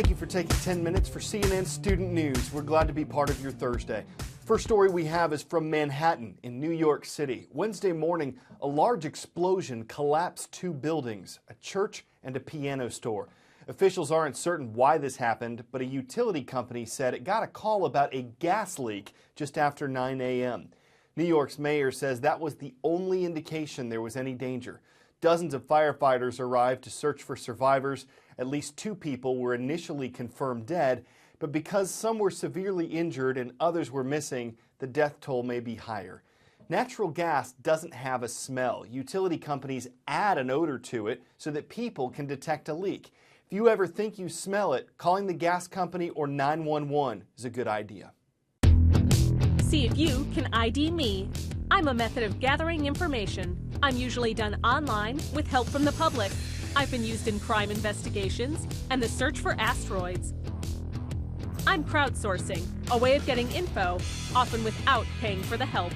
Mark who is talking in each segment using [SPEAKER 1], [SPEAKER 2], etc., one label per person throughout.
[SPEAKER 1] Thank you for taking 10 minutes for CNN Student News. We're glad to be part of your Thursday. First story we have is from Manhattan in New York City. Wednesday morning, a large explosion collapsed two buildings, a church and a piano store. Officials aren't certain why this happened, but a utility company said it got a call about a gas leak just after 9 a.m. New York's mayor says that was the only indication there was any danger. Dozens of firefighters arrived to search for survivors. At least two people were initially confirmed dead, but because some were severely injured and others were missing, the death toll may be higher. Natural gas doesn't have a smell. Utility companies add an odor to it so that people can detect a leak. If you ever think you smell it, calling the gas company or 911 is a good idea.
[SPEAKER 2] See if you can ID me. I'm a method of gathering information. I'm usually done online with help from the public. I've been used in crime investigations and the search for asteroids. I'm crowdsourcing, a way of getting info, often without paying for the help.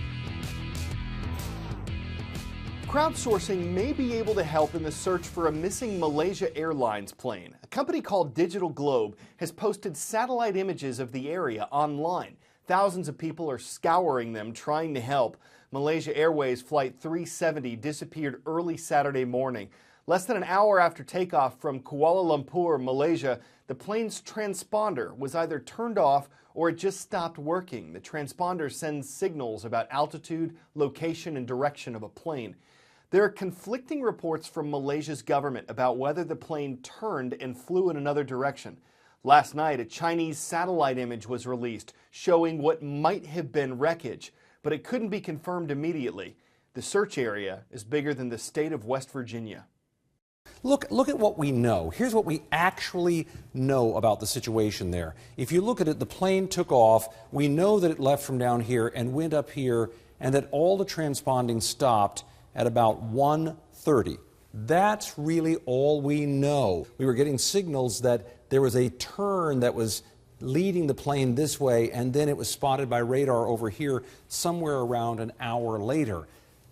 [SPEAKER 1] Crowdsourcing may be able to help in the search for a missing Malaysia Airlines plane. A company called Digital Globe has posted satellite images of the area online. Thousands of people are scouring them, trying to help. Malaysia Airways Flight 370 disappeared early Saturday morning. Less than an hour after takeoff from Kuala Lumpur, Malaysia, the plane's transponder was either turned off or it just stopped working. The transponder sends signals about altitude, location, and direction of a plane. There are conflicting reports from Malaysia's government about whether the plane turned and flew in another direction. Last night, a Chinese satellite image was released showing what might have been wreckage, but it couldn't be confirmed immediately. The search area is bigger than the state of West Virginia.
[SPEAKER 3] Look at what we know. Here's what we actually know about the situation there. If you look at it, the plane took off. We know that it left from down here and went up here, and that all the transponding stopped at about 1:30. That's really all we know. We were getting signals that there was a turn that was leading the plane this way, and then it was spotted by radar over here somewhere around an hour later.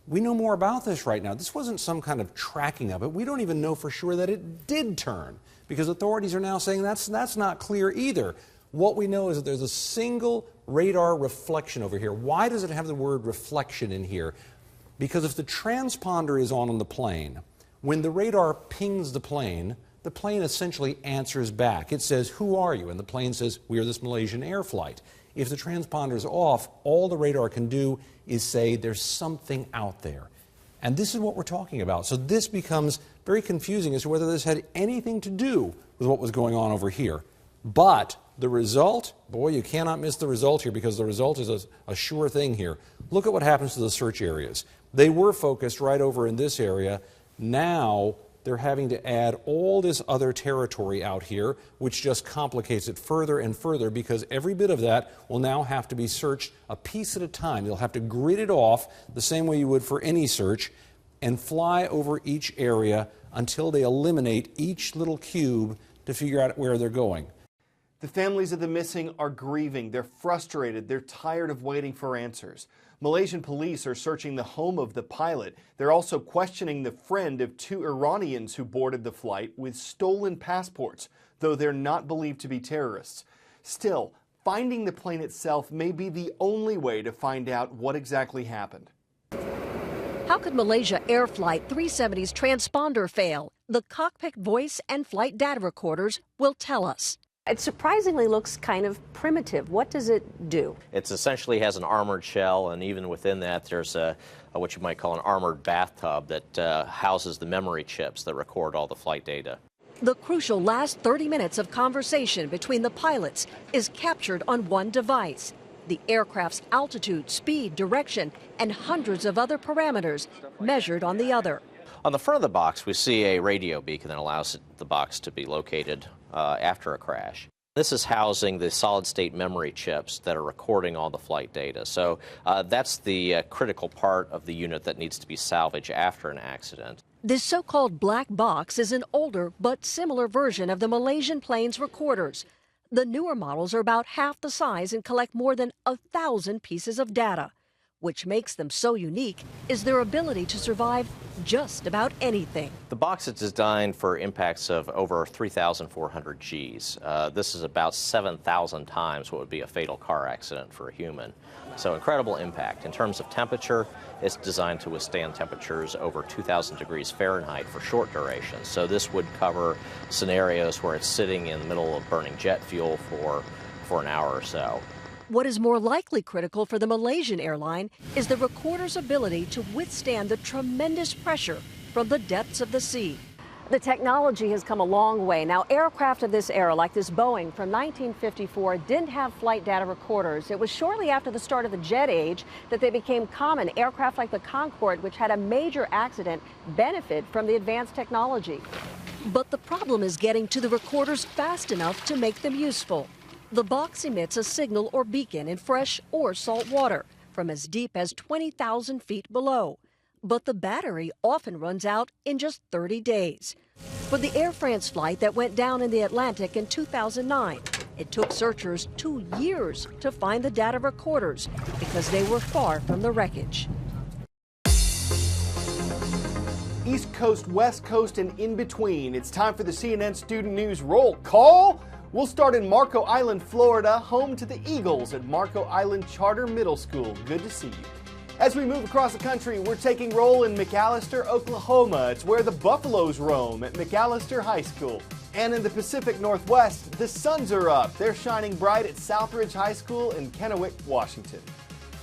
[SPEAKER 3] We know more about this right now. This wasn't some kind of tracking of it. We don't even know for sure that it did turn, because authorities are now saying that's not clear either. What we know is that there's a single radar reflection over here. Why does it have the word reflection in here? Because if the transponder is on the plane, when the radar pings the plane essentially answers back. It says, "Who are you?" And the plane says, "We are this Malaysian air flight." If the transponder is off, all the radar can do is say there's something out there. And this is what we're talking about. So this becomes very confusing as to whether this had anything to do with what was going on over here. But the result, boy, you cannot miss the result here, because the result is a sure thing here. Look at what happens to the search areas. They were focused right over in this area. Now they're having to add all this other territory out here, which just complicates it further and further, because every bit of that will now have to be searched a piece at a time. You'll have to grid it off the same way you would for any search and fly over each area until they eliminate each little cube to figure out where they're going.
[SPEAKER 1] The families of the missing are grieving. They're frustrated. They're tired of waiting for answers. Malaysian police are searching the home of the pilot. They're also questioning the friend of two Iranians who boarded the flight with stolen passports, though they're not believed to be terrorists. Still, finding the plane itself may be the only way to find out what exactly happened.
[SPEAKER 4] How could Malaysia Air Flight 370's transponder fail? The cockpit voice and flight data recorders will tell us.
[SPEAKER 5] It surprisingly looks kind of primitive. What does it do?
[SPEAKER 6] It essentially has an armored shell, and even within that there's what you might call an armored bathtub that houses the memory chips that record all the flight data.
[SPEAKER 4] The crucial last 30 minutes of conversation between the pilots is captured on one device. The aircraft's altitude, speed, direction, and hundreds of other parameters measured on the other.
[SPEAKER 6] On the front of the box, we see a radio beacon that allows the box to be located after a crash. This is housing the solid-state memory chips that are recording all the flight data. So that's the critical part of the unit that needs to be salvaged after an accident.
[SPEAKER 4] This so-called black box is an older but similar version of the Malaysian plane's recorders. The newer models are about half the size and collect more than 1,000 pieces of data. Which makes them so unique is their ability to survive just about anything.
[SPEAKER 6] The box is designed for impacts of over 3,400 Gs. This is about 7,000 times what would be a fatal car accident for a human. So incredible impact. In terms of temperature, it's designed to withstand temperatures over 2,000 degrees Fahrenheit for short durations. So this would cover scenarios where it's sitting in the middle of burning jet fuel for an hour or so.
[SPEAKER 4] What is more likely critical for the Malaysian airline is the recorder's ability to withstand the tremendous pressure from the depths of the sea.
[SPEAKER 5] The technology has come a long way. Now, aircraft of this era, like this Boeing from 1954, didn't have flight data recorders. It was shortly after the start of the jet age that they became common. Aircraft like the Concorde, which had a major accident, benefit from the advanced technology.
[SPEAKER 4] But the problem is getting to the recorders fast enough to make them useful. The box emits a signal or beacon in fresh or salt water from as deep as 20,000 feet below. But the battery often runs out in just 30 days. For the Air France flight that went down in the Atlantic in 2009, it took searchers 2 years to find the data recorders because they were far from the wreckage.
[SPEAKER 1] East Coast, West Coast, and in between. It's time for the CNN Student News Roll Call. We'll start in Marco Island, Florida, home to the Eagles at Marco Island Charter Middle School. Good to see you. As we move across the country, we're taking roll in McAlester, Oklahoma. It's where the Buffaloes roam at McAlester High School. And in the Pacific Northwest, the suns are up. They're shining bright at Southridge High School in Kennewick, Washington.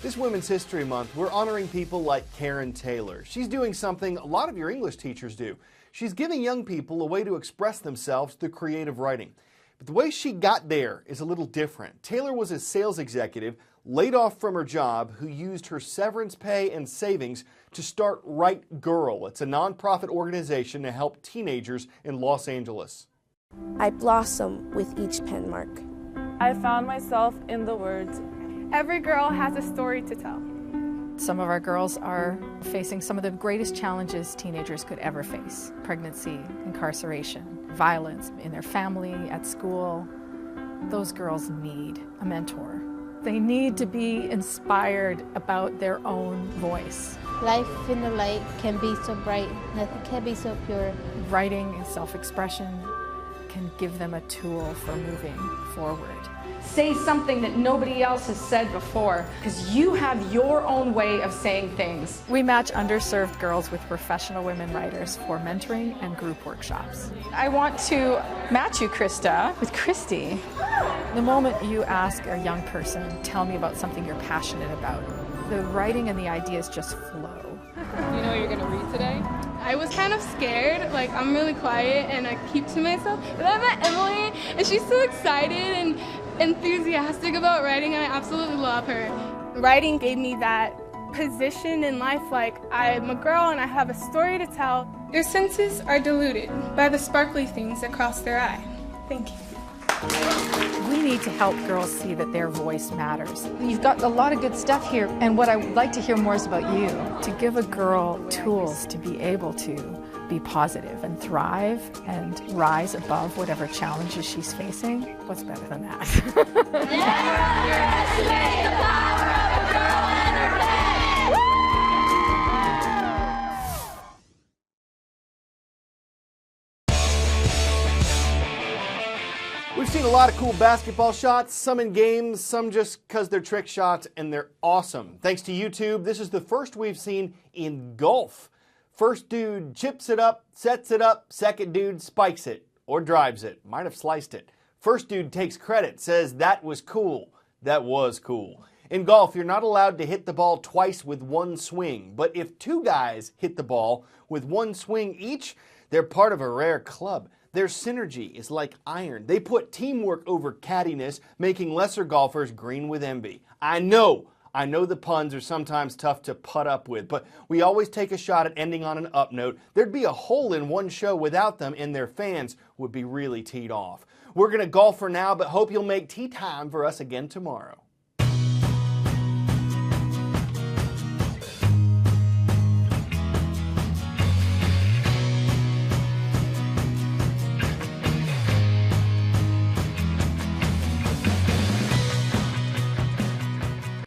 [SPEAKER 1] This Women's History Month, we're honoring people like Karen Taylor. She's doing something a lot of your English teachers do. She's giving young people a way to express themselves through creative writing. But the way she got there is a little different. Taylor was a sales executive laid off from her job who used her severance pay and savings to start Right Girl. It's a nonprofit organization to help teenagers in Los Angeles.
[SPEAKER 7] I blossom with each pen mark.
[SPEAKER 8] I found myself in the words, "Every girl has a story to tell."
[SPEAKER 9] Some of our girls are facing some of the greatest challenges teenagers could ever face: pregnancy, incarceration, violence in their family, at school. Those girls need a mentor. They need to be inspired about their own voice.
[SPEAKER 10] Life in the light can be so bright, nothing can be so pure.
[SPEAKER 9] Writing and self-expression can give them a tool for moving forward.
[SPEAKER 11] Say something that nobody else has said before, because you have your own way of saying things.
[SPEAKER 9] We match underserved girls with professional women writers for mentoring and group workshops.
[SPEAKER 11] I want to match you, Krista, with Christy.
[SPEAKER 9] The moment you ask a young person, tell me about something you're passionate about, the writing and the ideas just flow.
[SPEAKER 8] You know what you're going to read today? I was kind of scared, like I'm really quiet and I keep to myself. But I met Emily and she's so excited and enthusiastic about writing and I absolutely love her. Writing gave me that position in life, like I'm a girl and I have a story to tell. Their senses are diluted by the sparkly things that cross their eye. Thank you.
[SPEAKER 9] We need to help girls see that their voice matters.
[SPEAKER 11] You've got a lot of good stuff here, and what I would like to hear more is about you.
[SPEAKER 9] To give a girl tools to be able to be positive and thrive and rise above whatever challenges she's facing, what's better than that?
[SPEAKER 1] We've seen a lot of cool basketball shots, some in games, some just because they're trick shots, and they're awesome. Thanks to YouTube, this is the first we've seen in golf. First dude chips it up, sets it up, second dude spikes it, or drives it, might have sliced it. First dude takes credit, says that was cool. That was cool. In golf, you're not allowed to hit the ball twice with one swing, but if two guys hit the ball with one swing each, they're part of a rare club. Their synergy is like iron. They put teamwork over cattiness, making lesser golfers green with envy. I know the puns are sometimes tough to put up with, but we always take a shot at ending on an up note. There'd be a hole in one show without them, and their fans would be really teed off. We're going to golf for now, but hope you'll make tea time for us again tomorrow.